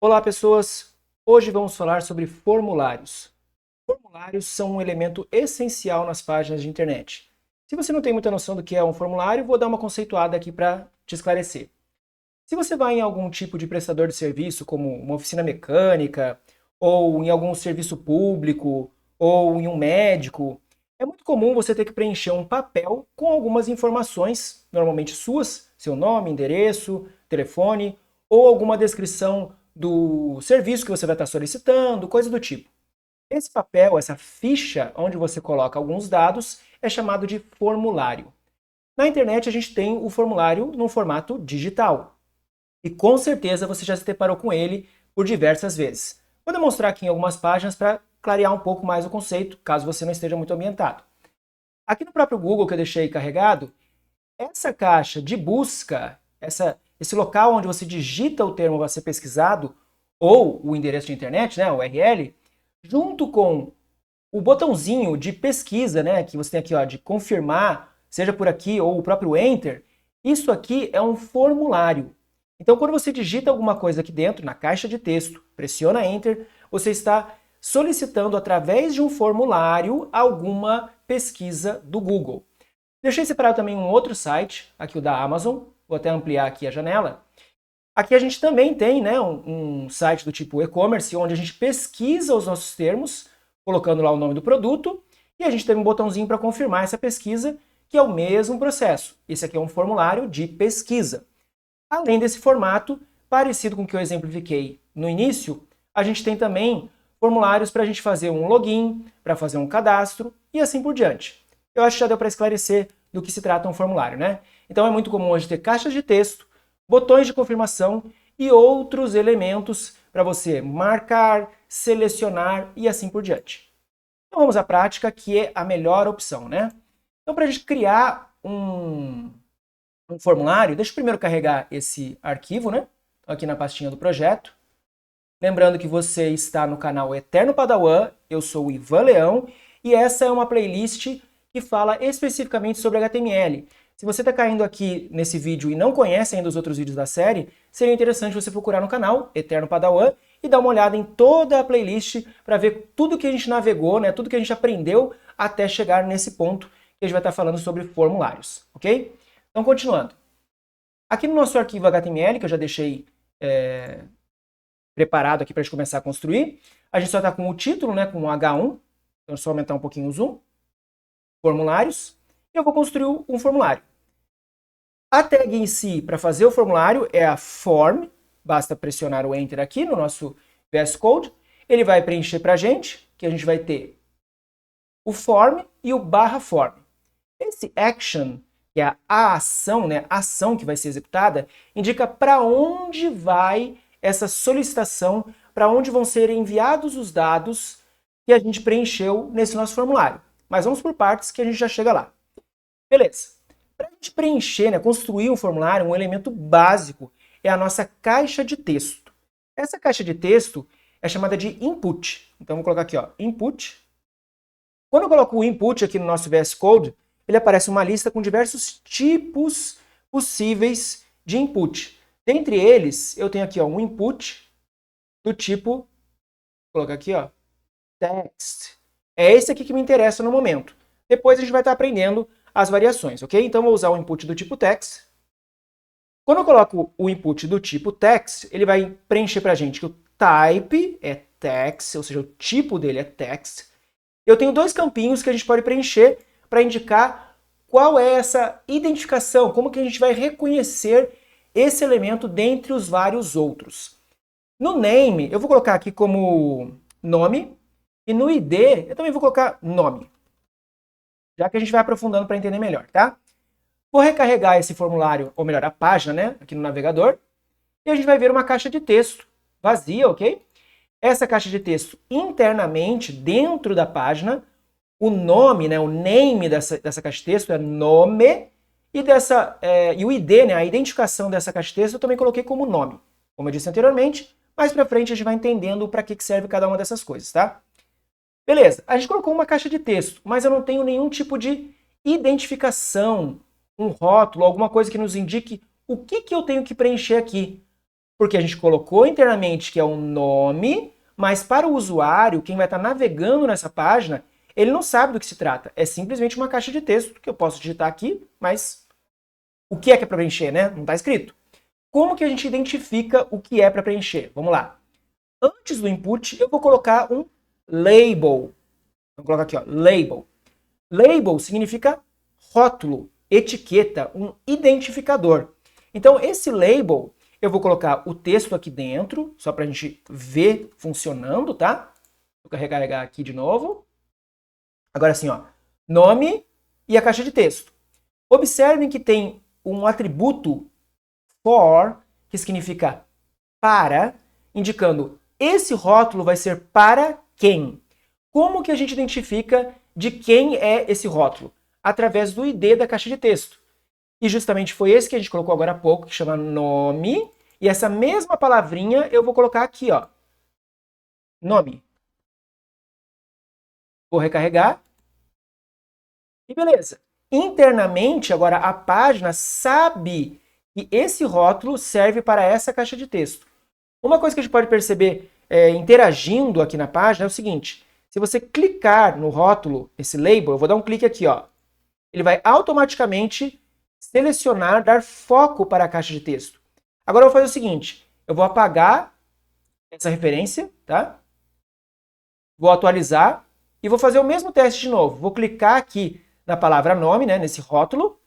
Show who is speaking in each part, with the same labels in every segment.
Speaker 1: Olá, pessoas! Hoje vamos falar sobre formulários. Formulários são um elemento essencial nas páginas de internet. Se você não tem muita noção do que é um formulário, vou dar uma conceituada aqui para te esclarecer. Se você vai em algum tipo de prestador de serviço, como uma oficina mecânica, ou em algum serviço público, ou em um médico, é muito comum você ter que preencher um papel com algumas informações, normalmente suas, seu nome, endereço, telefone, ou alguma descrição do serviço que você vai estar solicitando, coisa do tipo. Esse papel, essa ficha onde você coloca alguns dados, é chamado de formulário. Na internet a gente tem o formulário no formato digital. E com certeza você já se deparou com ele por diversas vezes. Vou demonstrar aqui em algumas páginas para clarear um pouco mais o conceito, caso você não esteja muito ambientado. Aqui no próprio Google que eu deixei carregado, essa caixa de busca, esse local onde você digita o termo a ser pesquisado, ou o endereço de internet, né, o URL, junto com o botãozinho de pesquisa, né, que você tem aqui ó, de confirmar, seja por aqui ou o próprio Enter, isso aqui é um formulário. Então, quando você digita alguma coisa aqui dentro, na caixa de texto, pressiona Enter, você está solicitando através de um formulário alguma pesquisa do Google. Deixei separado também um outro site, aqui o da Amazon, vou até ampliar aqui a janela. Aqui a gente também tem né, um site do tipo e-commerce, onde a gente pesquisa os nossos termos, colocando lá o nome do produto, e a gente tem um botãozinho para confirmar essa pesquisa, que é o mesmo processo. Esse aqui é um formulário de pesquisa. Além desse formato, parecido com o que eu exemplifiquei no início, a gente tem também formulários para a gente fazer um login, para fazer um cadastro e assim por diante. Eu acho que já deu para esclarecer do que se trata um formulário, né? Então é muito comum hoje ter caixas de texto, botões de confirmação e outros elementos para você marcar, selecionar e assim por diante. Então vamos à prática, que é a melhor opção, né? Então para a gente criar um formulário, deixa eu primeiro carregar esse arquivo, né? Aqui na pastinha do projeto. Lembrando que você está no canal Eterno Padawan, eu sou o Ivan Leão, e essa é uma playlist que fala especificamente sobre HTML. Se você está caindo aqui nesse vídeo e não conhece ainda os outros vídeos da série, seria interessante você procurar no canal Eterno Padawan e dar uma olhada em toda a playlist para ver tudo que a gente navegou, né, tudo que a gente aprendeu até chegar nesse ponto que a gente vai estar falando sobre formulários, ok? Então, continuando. Aqui no nosso arquivo HTML, que eu já deixei preparado aqui para a gente começar a construir, a gente só está com o título, né, com o H1, então é só aumentar um pouquinho o zoom, formulários, e eu vou construir um formulário. A tag em si, para fazer o formulário, é a form, basta pressionar o Enter aqui no nosso VS Code, ele vai preencher para a gente, que a gente vai ter o form e o /form. Esse action, que é a ação, né, a ação que vai ser executada, indica para onde vai essa solicitação, para onde vão ser enviados os dados que a gente preencheu nesse nosso formulário. Mas vamos por partes que a gente já chega lá. Beleza. Para a gente preencher, né, construir um formulário, um elemento básico é a nossa caixa de texto. Essa caixa de texto é chamada de input. Então vou colocar aqui, ó, input. Quando eu coloco o input aqui no nosso VS Code, ele aparece uma lista com diversos tipos possíveis de input. Dentre eles, eu tenho aqui ó, um input do tipo, vou colocar aqui, ó, text. É esse aqui que me interessa no momento. Depois a gente vai estar aprendendo as variações, ok? Então, vou usar o input do tipo text. Quando eu coloco o input do tipo text, ele vai preencher para a gente que o type é text, ou seja, o tipo dele é text. Eu tenho dois campinhos que a gente pode preencher para indicar qual é essa identificação, como que a gente vai reconhecer esse elemento dentre os vários outros. No name, eu vou colocar aqui como nome, e no ID, eu também vou colocar nome, já que a gente vai aprofundando para entender melhor, tá? Vou recarregar esse formulário, ou melhor, a página, né, aqui no navegador, e a gente vai ver uma caixa de texto vazia, ok? Essa caixa de texto, internamente, dentro da página, o nome, né, o name dessa caixa de texto é nome, e o ID, né, a identificação dessa caixa de texto, eu também coloquei como nome. Como eu disse anteriormente, mais pra frente a gente vai entendendo para que serve cada uma dessas coisas, tá? Beleza, a gente colocou uma caixa de texto, mas eu não tenho nenhum tipo de identificação, um rótulo, alguma coisa que nos indique o que eu tenho que preencher aqui. porque a gente colocou internamente que é um nome, mas para o usuário, quem vai estar navegando nessa página, ele não sabe do que se trata. É simplesmente uma caixa de texto que eu posso digitar aqui, mas o que é para preencher, né? Não está escrito. Como que a gente identifica o que é para preencher? Vamos lá. Antes do input, eu vou colocar um label. Vou colocar aqui, ó, label. Label significa rótulo, etiqueta, um identificador. Então, esse label, eu vou colocar o texto aqui dentro, só para a gente ver funcionando, tá? Vou carregar aqui de novo. Agora sim, ó, nome e a caixa de texto. Observem que tem um atributo for, que significa para, indicando esse rótulo vai ser para quem. Como que a gente identifica de quem é esse rótulo? Através do ID da caixa de texto. E justamente foi esse que a gente colocou agora há pouco, que chama nome. E essa mesma palavrinha eu vou colocar aqui, ó. Nome. Vou recarregar. E beleza. Internamente, agora, a página sabe que esse rótulo serve para essa caixa de texto. Uma coisa que a gente pode perceber interagindo aqui na página é o seguinte. Se você clicar no rótulo, esse label, eu vou dar um clique aqui, ó. Ele vai automaticamente selecionar, dar foco para a caixa de texto. Agora eu vou fazer o seguinte. Eu vou apagar essa referência, tá? Vou atualizar e vou fazer o mesmo teste de novo. Vou clicar aqui na palavra nome, né, nesse rótulo,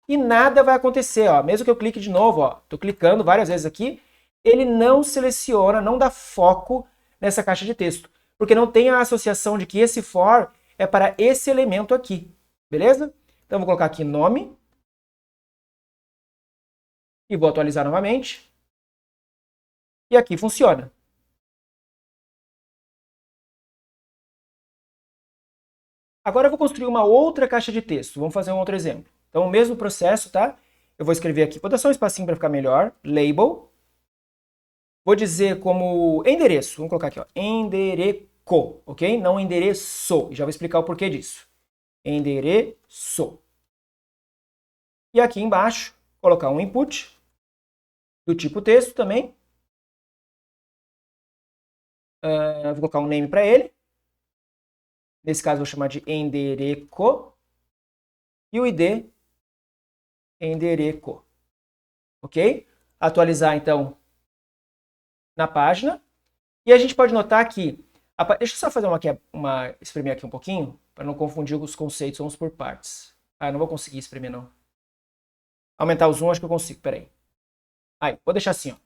Speaker 1: e nada vai acontecer, ó. Mesmo que eu clique de novo, ó, tô clicando várias vezes aqui, ele não seleciona, não dá foco nessa caixa de texto, porque não tem a associação de que esse for é para esse elemento aqui, beleza? Então vou colocar aqui nome e vou atualizar novamente. E aqui funciona. Agora eu vou construir uma outra caixa de texto. Vamos fazer um outro exemplo. Então, o mesmo processo, tá? Eu vou escrever aqui, vou dar só um espacinho para ficar melhor. Label. Vou dizer como endereço. Vamos colocar aqui, ó. Endereco, ok? Não endereço. Já vou explicar o porquê disso. Endereço. E aqui embaixo, colocar um input do tipo texto também. Vou colocar um name para ele. Nesse caso, vou chamar de endereco. E o ID, endereco. Ok? Atualizar, então, na página. E a gente pode notar que... Deixa eu só fazer espremer aqui um pouquinho, para não confundir os conceitos, vamos por partes. Ah, não vou conseguir espremer, não. Aumentar o zoom, acho que eu consigo, peraí. Aí, vou deixar assim, ó.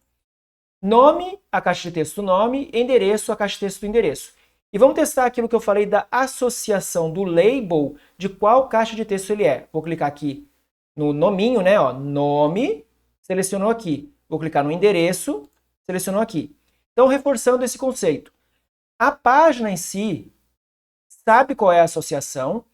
Speaker 1: Nome, a caixa de texto do nome, endereço, a caixa de texto do endereço. E vamos testar aquilo que eu falei da associação do label de qual caixa de texto ele é. Vou clicar aqui no nominho, né? Ó, nome, selecionou aqui. Vou clicar no endereço, selecionou aqui. Então, reforçando esse conceito. A página em si sabe qual é a associação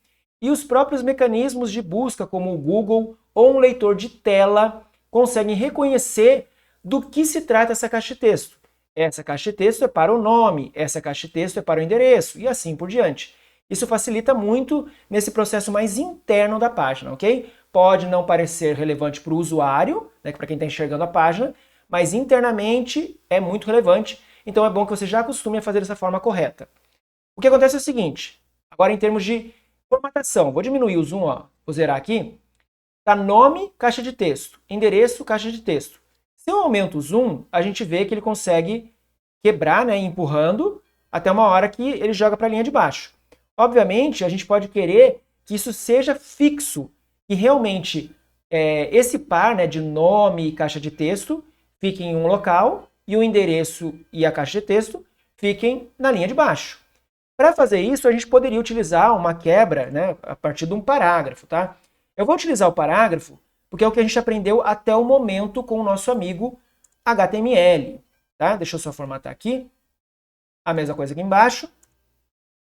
Speaker 1: e os próprios mecanismos de busca, como o Google ou um leitor de tela, conseguem reconhecer do que se trata essa caixa de texto. Essa caixa de texto é para o nome, essa caixa de texto é para o endereço, e assim por diante. Isso facilita muito nesse processo mais interno da página, ok? Pode não parecer relevante para o usuário, né, para quem está enxergando a página, mas internamente é muito relevante, então é bom que você já acostume a fazer dessa forma correta. O que acontece é o seguinte, agora em termos de formatação, vou diminuir o zoom, ó, vou zerar aqui, tá nome, caixa de texto, endereço, caixa de texto. Se eu aumento o zoom, a gente vê que ele consegue quebrar, né, empurrando, até uma hora que ele joga para a linha de baixo. Obviamente, a gente pode querer que isso seja fixo, e realmente esse par, né, de nome e caixa de texto fiquem em um local, e o endereço e a caixa de texto fiquem na linha de baixo. Para fazer isso, a gente poderia utilizar uma quebra, né, a partir de um parágrafo, tá? Eu vou utilizar o parágrafo porque é o que a gente aprendeu até o momento com o nosso amigo HTML, tá? Deixa eu só formatar aqui. A mesma coisa aqui embaixo.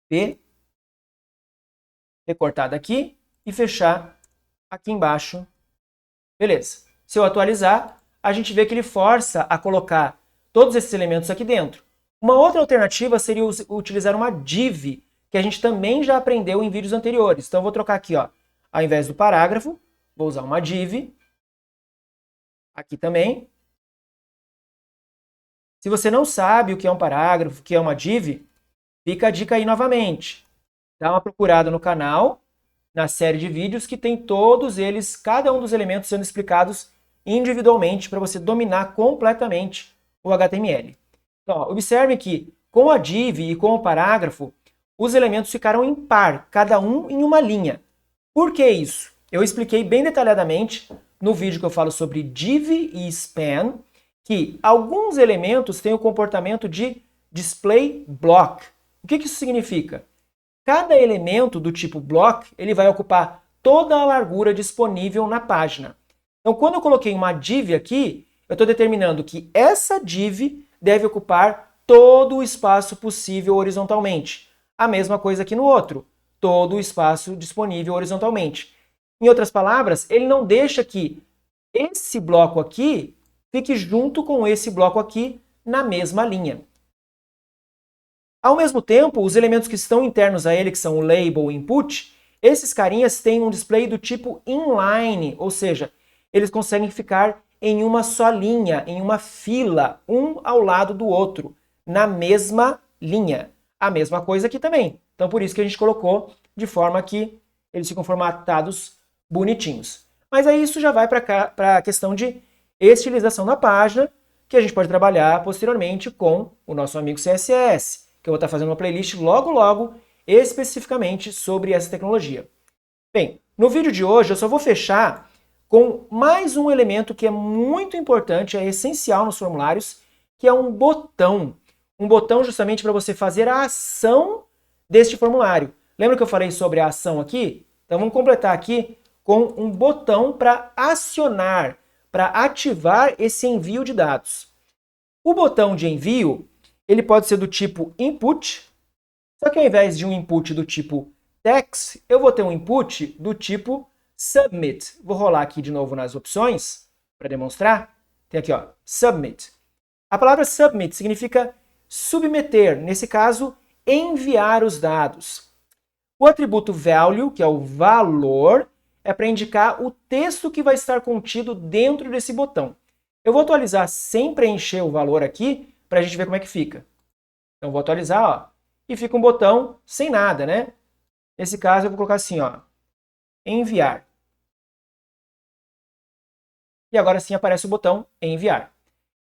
Speaker 1: P. Recortar aqui e fechar aqui embaixo. Beleza. Se eu atualizar, a gente vê que ele força a colocar todos esses elementos aqui dentro. Uma outra alternativa seria utilizar uma div, que a gente também já aprendeu em vídeos anteriores. Então eu vou trocar aqui, ó, ao invés do parágrafo, vou usar uma div. Aqui também. Se você não sabe o que é um parágrafo, o que é uma div, fica a dica aí novamente. Dá uma procurada no canal, na série de vídeos que tem todos eles, cada um dos elementos sendo explicados individualmente para você dominar completamente o HTML. Então, ó, observe que com a div e com o parágrafo, os elementos ficaram em par, cada um em uma linha. Por que isso? Eu expliquei bem detalhadamente no vídeo que eu falo sobre div e span, que alguns elementos têm o comportamento de display block. O que isso significa? Cada elemento do tipo block, ele vai ocupar toda a largura disponível na página. Então, quando eu coloquei uma div aqui, eu estou determinando que essa div deve ocupar todo o espaço possível horizontalmente. A mesma coisa aqui no outro, todo o espaço disponível horizontalmente. Em outras palavras, ele não deixa que esse bloco aqui fique junto com esse bloco aqui na mesma linha. Ao mesmo tempo, os elementos que estão internos a ele, que são o label e input, esses carinhas têm um display do tipo inline, ou seja, eles conseguem ficar em uma só linha, em uma fila, um ao lado do outro, na mesma linha. A mesma coisa aqui também. Então, por isso que a gente colocou de forma que eles ficam formatados bonitinhos. Mas aí isso já vai para a questão de estilização da página, que a gente pode trabalhar posteriormente com o nosso amigo CSS, que eu vou estar fazendo uma playlist logo, especificamente sobre essa tecnologia. Bem, no vídeo de hoje eu só vou fechar com mais um elemento que é muito importante, é essencial nos formulários, que é um botão. Um botão justamente para você fazer a ação deste formulário. Lembra que eu falei sobre a ação aqui? Então vamos completar aqui com um botão para acionar, para ativar esse envio de dados. O botão de envio, ele pode ser do tipo input, só que ao invés de um input do tipo text, eu vou ter um input do tipo submit. Vou rolar aqui de novo nas opções para demonstrar. Tem aqui, ó, submit. A palavra submit significa submeter, nesse caso, enviar os dados. O atributo value, que é o valor, é para indicar o texto que vai estar contido dentro desse botão. Eu vou atualizar sem preencher o valor aqui, para a gente ver como é que fica. Então, vou atualizar, ó, e fica um botão sem nada, né? Nesse caso, eu vou colocar assim, ó, enviar. E agora sim aparece o botão enviar.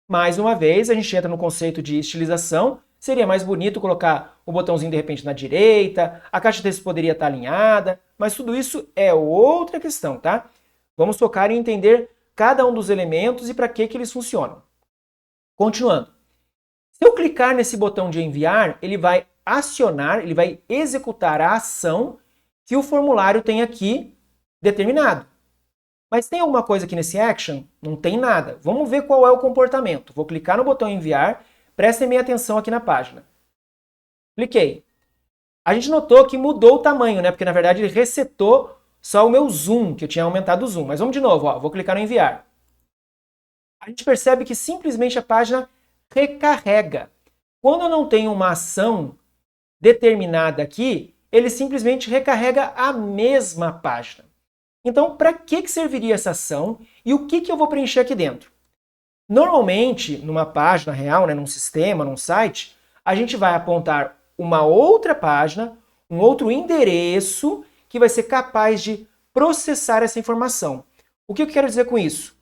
Speaker 1: Mais uma vez, a gente entra no conceito de estilização. Seria mais bonito colocar o botãozinho de repente na direita, a caixa de texto poderia estar alinhada, mas tudo isso é outra questão, tá? Vamos focar em entender cada um dos elementos e para que eles funcionam. Continuando. Se eu clicar nesse botão de enviar, ele vai acionar, ele vai executar a ação que o formulário tem aqui determinado. Mas tem alguma coisa aqui nesse action? Não tem nada. Vamos ver qual é o comportamento. Vou clicar no botão enviar, prestem bem atenção aqui na página. Cliquei. A gente notou que mudou o tamanho, né? Porque na verdade ele resetou só o meu zoom, que eu tinha aumentado o zoom. Mas vamos de novo, ó. Vou clicar no enviar. A gente percebe que simplesmente a página recarrega. Quando eu não tenho uma ação determinada aqui, ele simplesmente recarrega a mesma página. Então, para que serviria essa ação e o que eu vou preencher aqui dentro? Normalmente, numa página real, né, num sistema, num site, a gente vai apontar uma outra página, um outro endereço que vai ser capaz de processar essa informação. O que eu quero dizer com isso?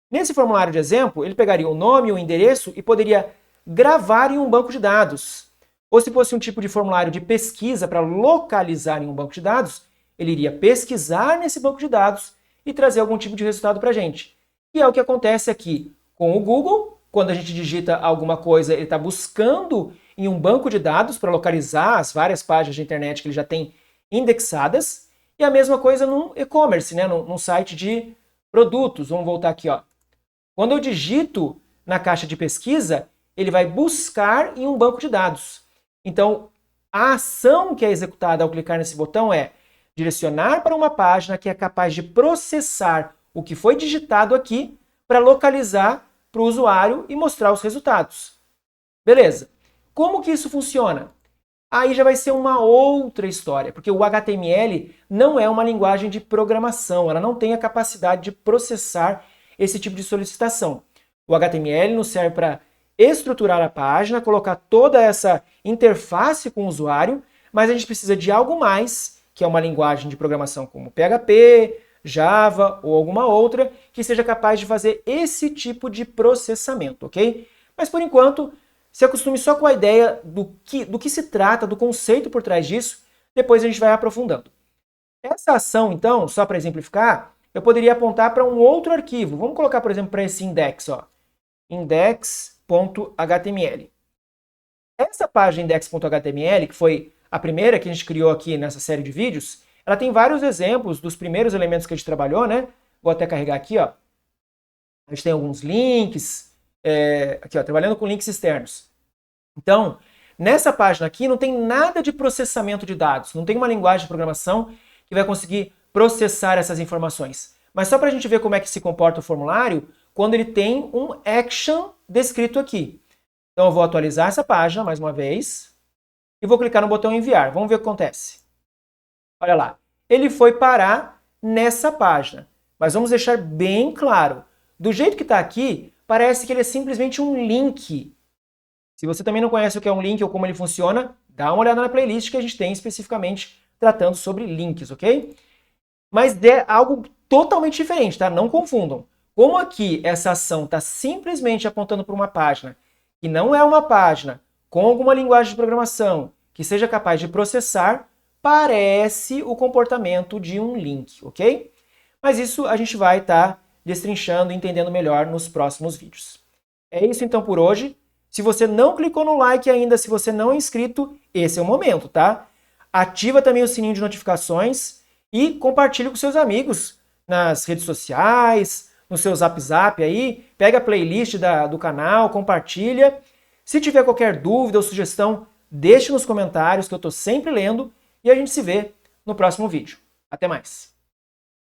Speaker 1: Nesse formulário de exemplo, ele pegaria o nome e o endereço e poderia gravar em um banco de dados. Ou se fosse um tipo de formulário de pesquisa para localizar em um banco de dados, ele iria pesquisar nesse banco de dados e trazer algum tipo de resultado para a gente. E é o que acontece aqui com o Google. Quando a gente digita alguma coisa, ele está buscando em um banco de dados para localizar as várias páginas de internet que ele já tem indexadas. E a mesma coisa no e-commerce, né? Num site de produtos. Vamos voltar aqui, ó. Quando eu digito na caixa de pesquisa, ele vai buscar em um banco de dados. Então, a ação que é executada ao clicar nesse botão é direcionar para uma página que é capaz de processar o que foi digitado aqui para localizar para o usuário e mostrar os resultados. Beleza. Como que isso funciona? Aí já vai ser uma outra história, porque o HTML não é uma linguagem de programação, ela não tem a capacidade de processar esse tipo de solicitação. O HTML nos serve para estruturar a página, colocar toda essa interface com o usuário, mas a gente precisa de algo mais, que é uma linguagem de programação como PHP, Java ou alguma outra, que seja capaz de fazer esse tipo de processamento, ok? Mas por enquanto, se acostume só com a ideia do que se trata, do conceito por trás disso, depois a gente vai aprofundando. Essa ação, então, só para exemplificar, eu poderia apontar para um outro arquivo. Vamos colocar, por exemplo, para esse index, ó, index.html. Essa página index.html, que foi a primeira que a gente criou aqui nessa série de vídeos, ela tem vários exemplos dos primeiros elementos que a gente trabalhou, né? Vou até carregar aqui, ó. A gente tem alguns links, aqui, ó, trabalhando com links externos. Então, nessa página aqui não tem nada de processamento de dados, não tem uma linguagem de programação que vai conseguir processar essas informações. Mas só para a gente ver como é que se comporta o formulário quando ele tem um action descrito aqui. Então eu vou atualizar essa página mais uma vez e vou clicar no botão enviar. Vamos ver o que acontece. Olha lá, ele foi parar nessa página. Mas vamos deixar bem claro, do jeito que está aqui, parece que ele é simplesmente um link. Se você também não conhece o que é um link ou como ele funciona, dá uma olhada na playlist que a gente tem especificamente tratando sobre links, ok? Mas é algo totalmente diferente, tá? Não confundam. Como aqui essa ação está simplesmente apontando para uma página que não é uma página com alguma linguagem de programação que seja capaz de processar, parece o comportamento de um link, ok? Mas isso a gente vai estar destrinchando e entendendo melhor nos próximos vídeos. É isso então por hoje. Se você não clicou no like ainda, se você não é inscrito, esse é o momento, tá? Ativa também o sininho de notificações e compartilhe com seus amigos nas redes sociais, no seu Zap aí, pega a playlist do canal, compartilha. Se tiver qualquer dúvida ou sugestão, deixe nos comentários que eu estou sempre lendo e a gente se vê no próximo vídeo. Até mais!